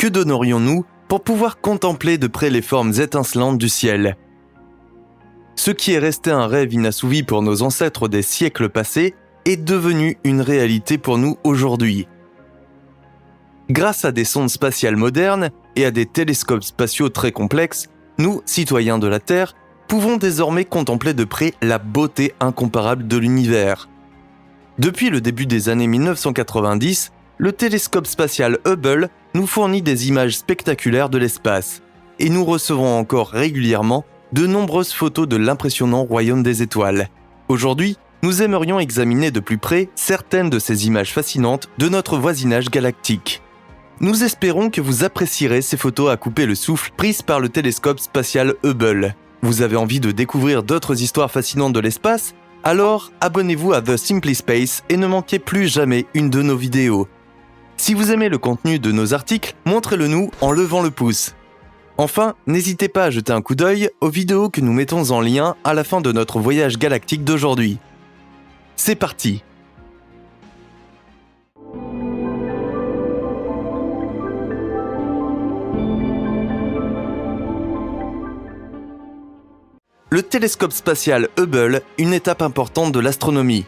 Que donnerions-nous pour pouvoir contempler de près les formes étincelantes du ciel ? Ce qui est resté un rêve inassouvi pour nos ancêtres des siècles passés est devenu une réalité pour nous aujourd'hui. Grâce à des sondes spatiales modernes et à des télescopes spatiaux très complexes, nous, citoyens de la Terre, pouvons désormais contempler de près la beauté incomparable de l'univers. Depuis le début des années 1990, le télescope spatial Hubble nous fournit des images spectaculaires de l'espace, et nous recevons encore régulièrement de nombreuses photos de l'impressionnant royaume des étoiles. Aujourd'hui, nous aimerions examiner de plus près certaines de ces images fascinantes de notre voisinage galactique. Nous espérons que vous apprécierez ces photos à couper le souffle prises par le télescope spatial Hubble. Vous avez envie de découvrir d'autres histoires fascinantes de l'espace ? Alors, abonnez-vous à The Simply Space et ne manquez plus jamais une de nos vidéos. Si vous aimez le contenu de nos articles, montrez-le nous en levant le pouce. Enfin, n'hésitez pas à jeter un coup d'œil aux vidéos que nous mettons en lien à la fin de notre voyage galactique d'aujourd'hui. C'est parti! Le télescope spatial Hubble, une étape importante de l'astronomie.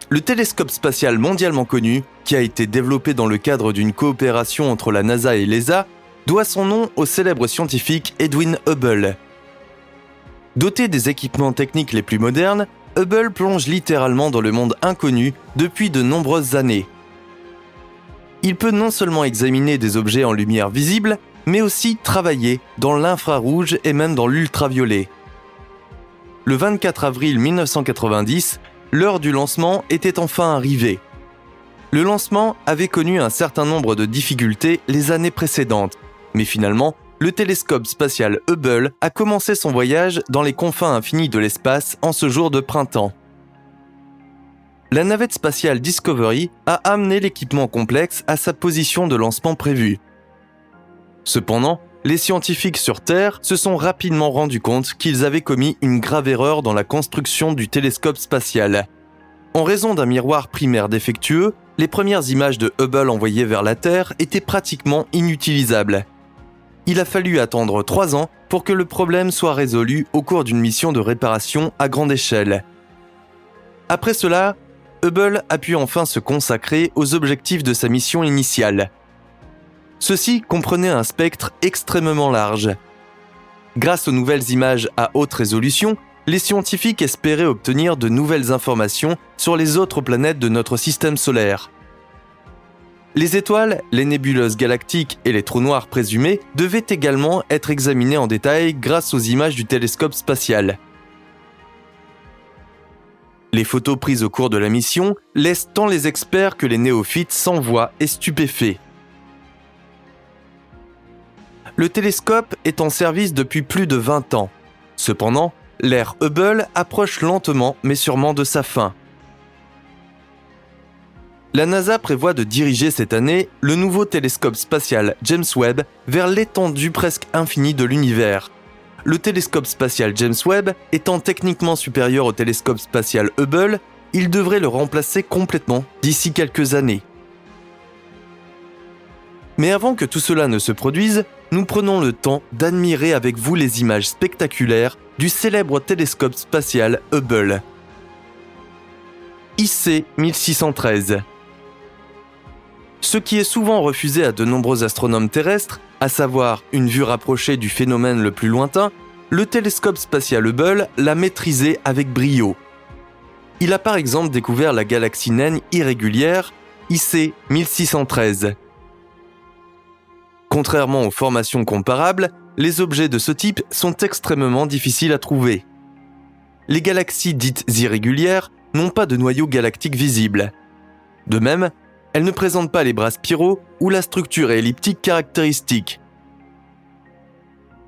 Le télescope spatial mondialement connu, qui a été développé dans le cadre d'une coopération entre la NASA et l'ESA, doit son nom au célèbre scientifique Edwin Hubble. Doté des équipements techniques les plus modernes, Hubble plonge littéralement dans le monde inconnu depuis de nombreuses années. Il peut non seulement examiner des objets en lumière visible, mais aussi travailler dans l'infrarouge et même dans l'ultraviolet. Le 24 avril 1990, l'heure du lancement était enfin arrivée. Le lancement avait connu un certain nombre de difficultés les années précédentes, mais finalement, le télescope spatial Hubble a commencé son voyage dans les confins infinis de l'espace en ce jour de printemps. La navette spatiale Discovery a amené l'équipement complexe à sa position de lancement prévue. Cependant, les scientifiques sur Terre se sont rapidement rendus compte qu'ils avaient commis une grave erreur dans la construction du télescope spatial. En raison d'un miroir primaire défectueux, les premières images de Hubble envoyées vers la Terre étaient pratiquement inutilisables. Il a fallu attendre 3 ans pour que le problème soit résolu au cours d'une mission de réparation à grande échelle. Après cela, Hubble a pu enfin se consacrer aux objectifs de sa mission initiale. Ceci comprenait un spectre extrêmement large. Grâce aux nouvelles images à haute résolution, les scientifiques espéraient obtenir de nouvelles informations sur les autres planètes de notre système solaire. Les étoiles, les nébuleuses galactiques et les trous noirs présumés devaient également être examinés en détail grâce aux images du télescope spatial. Les photos prises au cours de la mission laissent tant les experts que les néophytes sans voix et stupéfaits. Le télescope est en service depuis plus de 20 ans. Cependant, l'ère Hubble approche lentement mais sûrement de sa fin. La NASA prévoit de diriger cette année le nouveau télescope spatial James Webb vers l'étendue presque infinie de l'univers. Le télescope spatial James Webb étant techniquement supérieur au télescope spatial Hubble, il devrait le remplacer complètement d'ici quelques années. Mais avant que tout cela ne se produise, nous prenons le temps d'admirer avec vous les images spectaculaires du célèbre télescope spatial Hubble. IC 1613. Ce qui est souvent refusé à de nombreux astronomes terrestres, à savoir une vue rapprochée du phénomène le plus lointain, le télescope spatial Hubble l'a maîtrisé avec brio. Il a par exemple découvert la galaxie naine irrégulière IC 1613. Contrairement aux formations comparables, les objets de ce type sont extrêmement difficiles à trouver. Les galaxies dites irrégulières n'ont pas de noyau galactique visible. De même, elles ne présentent pas les bras spiraux ou la structure elliptique caractéristique.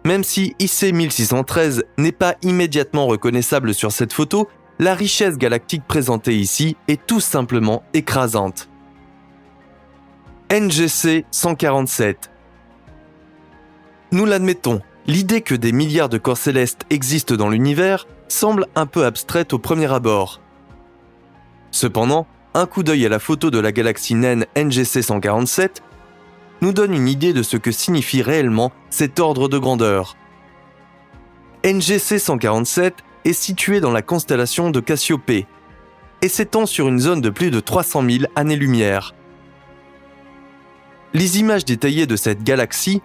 Même si IC 1613 n'est pas immédiatement reconnaissable sur cette photo, la richesse galactique présentée ici est tout simplement écrasante. NGC 147. Nous l'admettons, l'idée que des milliards de corps célestes existent dans l'univers semble un peu abstraite au premier abord. Cependant, un coup d'œil à la photo de la galaxie naine NGC 147 nous donne une idée de ce que signifie réellement cet ordre de grandeur. NGC 147 est situé dans la constellation de Cassiopée et s'étend sur une zone de plus de 300 000 années-lumière. Les images détaillées de cette galaxie,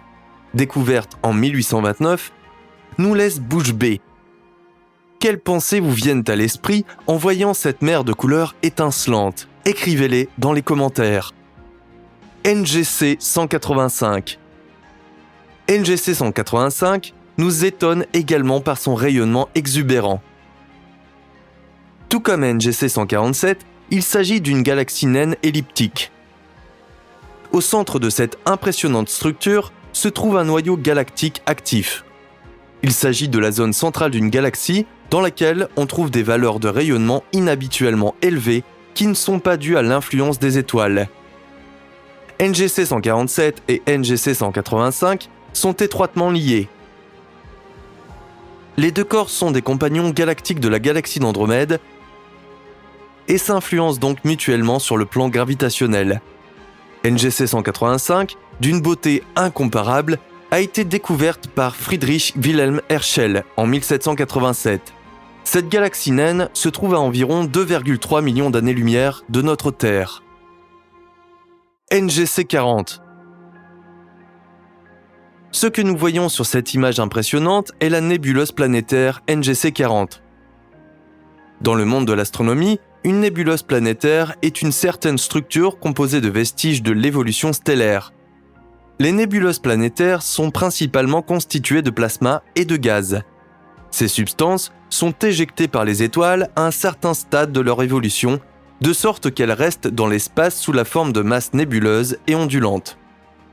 découverte en 1829, nous laissent bouche bée. Quelles pensées vous viennent à l'esprit en voyant cette mer de couleurs étincelantes? Écrivez-les dans les commentaires. NGC 185. NGC 185 nous étonne également par son rayonnement exubérant. Tout comme NGC 147, il s'agit d'une galaxie naine elliptique. Au centre de cette impressionnante structure se trouve un noyau galactique actif. Il s'agit de la zone centrale d'une galaxie dans laquelle on trouve des valeurs de rayonnement inhabituellement élevées qui ne sont pas dues à l'influence des étoiles. NGC 147 et NGC 185 sont étroitement liés. Les deux corps sont des compagnons galactiques de la galaxie d'Andromède et s'influencent donc mutuellement sur le plan gravitationnel. NGC 185, d'une beauté incomparable, a été découverte par Friedrich Wilhelm Herschel en 1787. Cette galaxie naine se trouve à environ 2,3 millions d'années-lumière de notre Terre. NGC 40. Ce que nous voyons sur cette image impressionnante est la nébuleuse planétaire NGC 40. Dans le monde de l'astronomie, une nébuleuse planétaire est une certaine structure composée de vestiges de l'évolution stellaire. Les nébuleuses planétaires sont principalement constituées de plasma et de gaz. Ces substances sont éjectées par les étoiles à un certain stade de leur évolution, de sorte qu'elles restent dans l'espace sous la forme de masses nébuleuses et ondulantes.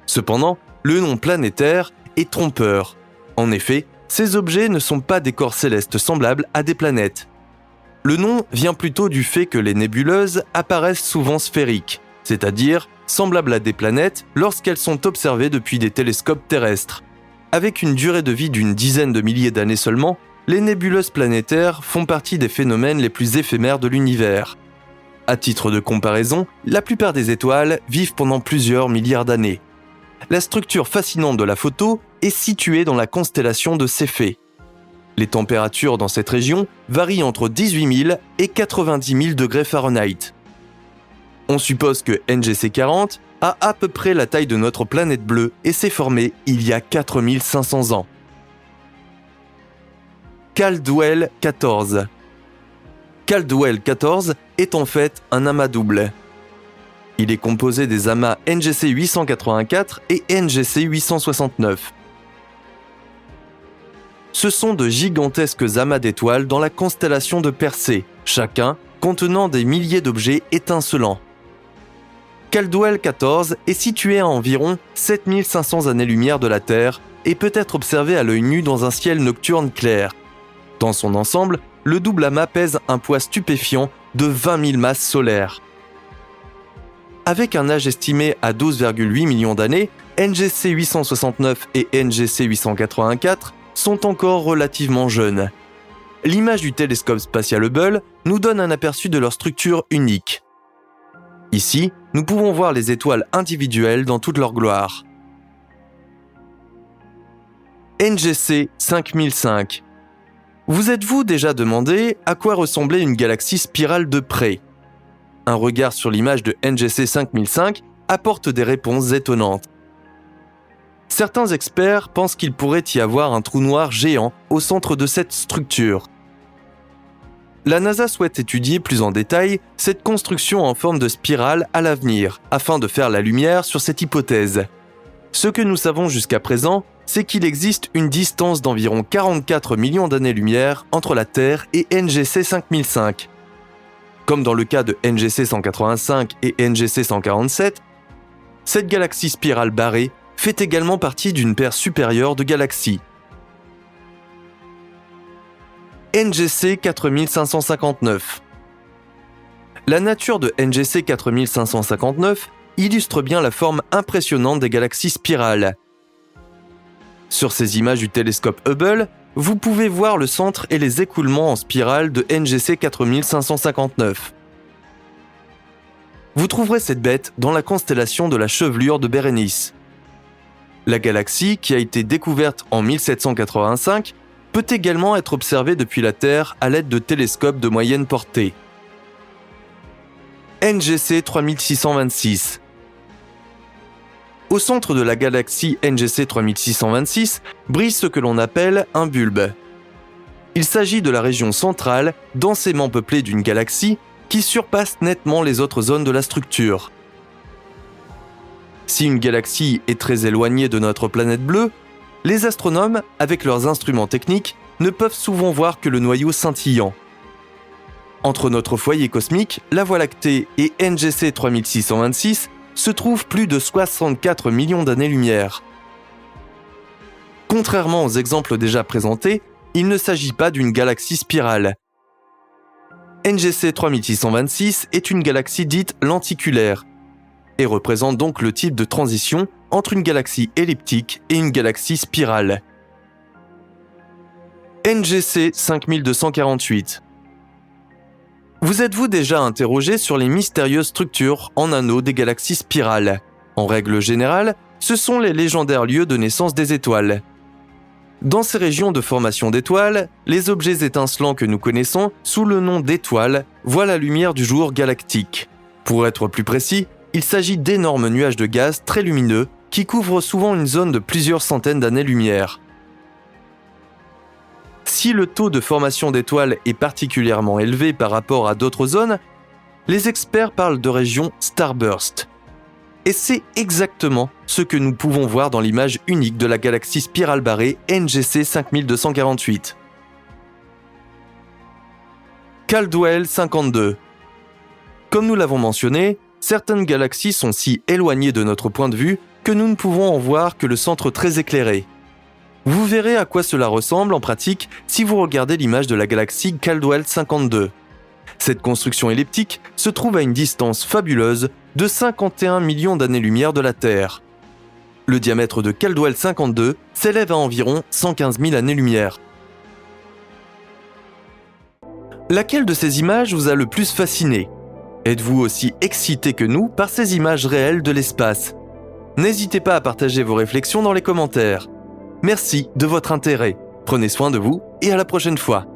Cependant, le nom planétaire est trompeur. En effet, ces objets ne sont pas des corps célestes semblables à des planètes. Le nom vient plutôt du fait que les nébuleuses apparaissent souvent sphériques, c'est-à-dire semblables à des planètes lorsqu'elles sont observées depuis des télescopes terrestres. Avec une durée de vie d'une dizaine de milliers d'années seulement, les nébuleuses planétaires font partie des phénomènes les plus éphémères de l'univers. À titre de comparaison, la plupart des étoiles vivent pendant plusieurs milliards d'années. La structure fascinante de la photo est située dans la constellation de Céphée. Les températures dans cette région varient entre 18 000 et 90 000 degrés Fahrenheit. On suppose que NGC 40 a à peu près la taille de notre planète bleue et s'est formé il y a 4500 ans. Caldwell 14. Caldwell 14 est en fait un amas double. Il est composé des amas NGC 884 et NGC 869. Ce sont de gigantesques amas d'étoiles dans la constellation de Persée, chacun contenant des milliers d'objets étincelants. Caldwell 14 est situé à environ 7500 années-lumière de la Terre et peut être observé à l'œil nu dans un ciel nocturne clair. Dans son ensemble, le double amas pèse un poids stupéfiant de 20 000 masses solaires. Avec un âge estimé à 12,8 millions d'années, NGC 869 et NGC 884 sont encore relativement jeunes. L'image du télescope spatial Hubble nous donne un aperçu de leur structure unique. Ici, nous pouvons voir les étoiles individuelles dans toute leur gloire. NGC 5005. Vous êtes-vous déjà demandé à quoi ressemblait une galaxie spirale de près? Un regard sur l'image de NGC 5005 apporte des réponses étonnantes. Certains experts pensent qu'il pourrait y avoir un trou noir géant au centre de cette structure. La NASA souhaite étudier plus en détail cette construction en forme de spirale à l'avenir, afin de faire la lumière sur cette hypothèse. Ce que nous savons jusqu'à présent, c'est qu'il existe une distance d'environ 44 millions d'années-lumière entre la Terre et NGC 5005. Comme dans le cas de NGC 185 et NGC 147, cette galaxie spirale barrée fait également partie d'une paire supérieure de galaxies. NGC 4559. La nature de NGC 4559 illustre bien la forme impressionnante des galaxies spirales. Sur ces images du télescope Hubble, vous pouvez voir le centre et les écoulements en spirale de NGC 4559. Vous trouverez cette bête dans la constellation de la Chevelure de Bérénice. La galaxie, qui a été découverte en 1785, peut également être observée depuis la Terre à l'aide de télescopes de moyenne portée. NGC 3626. Au centre de la galaxie NGC 3626 brille ce que l'on appelle un bulbe. Il s'agit de la région centrale, densément peuplée d'une galaxie, qui surpasse nettement les autres zones de la structure. Si une galaxie est très éloignée de notre planète bleue, les astronomes, avec leurs instruments techniques, ne peuvent souvent voir que le noyau scintillant. Entre notre foyer cosmique, la Voie lactée et NGC 3626 se trouvent plus de 64 millions d'années-lumière. Contrairement aux exemples déjà présentés, il ne s'agit pas d'une galaxie spirale. NGC 3626 est une galaxie dite lenticulaire et représente donc le type de transition entre une galaxie elliptique et une galaxie spirale. NGC 5248. Vous êtes-vous déjà interrogé sur les mystérieuses structures en anneaux des galaxies spirales ? En règle générale, ce sont les légendaires lieux de naissance des étoiles. Dans ces régions de formation d'étoiles, les objets étincelants que nous connaissons sous le nom d'étoiles voient la lumière du jour galactique. Pour être plus précis, il s'agit d'énormes nuages de gaz très lumineux qui couvrent souvent une zone de plusieurs centaines d'années-lumière. Si le taux de formation d'étoiles est particulièrement élevé par rapport à d'autres zones, les experts parlent de régions starburst. Et c'est exactement ce que nous pouvons voir dans l'image unique de la galaxie spirale barrée NGC 5248. Caldwell 52. Comme nous l'avons mentionné, certaines galaxies sont si éloignées de notre point de vue que nous ne pouvons en voir que le centre très éclairé. Vous verrez à quoi cela ressemble en pratique si vous regardez l'image de la galaxie Caldwell 52. Cette construction elliptique se trouve à une distance fabuleuse de 51 millions d'années-lumière de la Terre. Le diamètre de Caldwell 52 s'élève à environ 115 000 années-lumière. Laquelle de ces images vous a le plus fasciné ? Êtes-vous aussi excité que nous par ces images réelles de l'espace ? N'hésitez pas à partager vos réflexions dans les commentaires. Merci de votre intérêt. Prenez soin de vous et à la prochaine fois.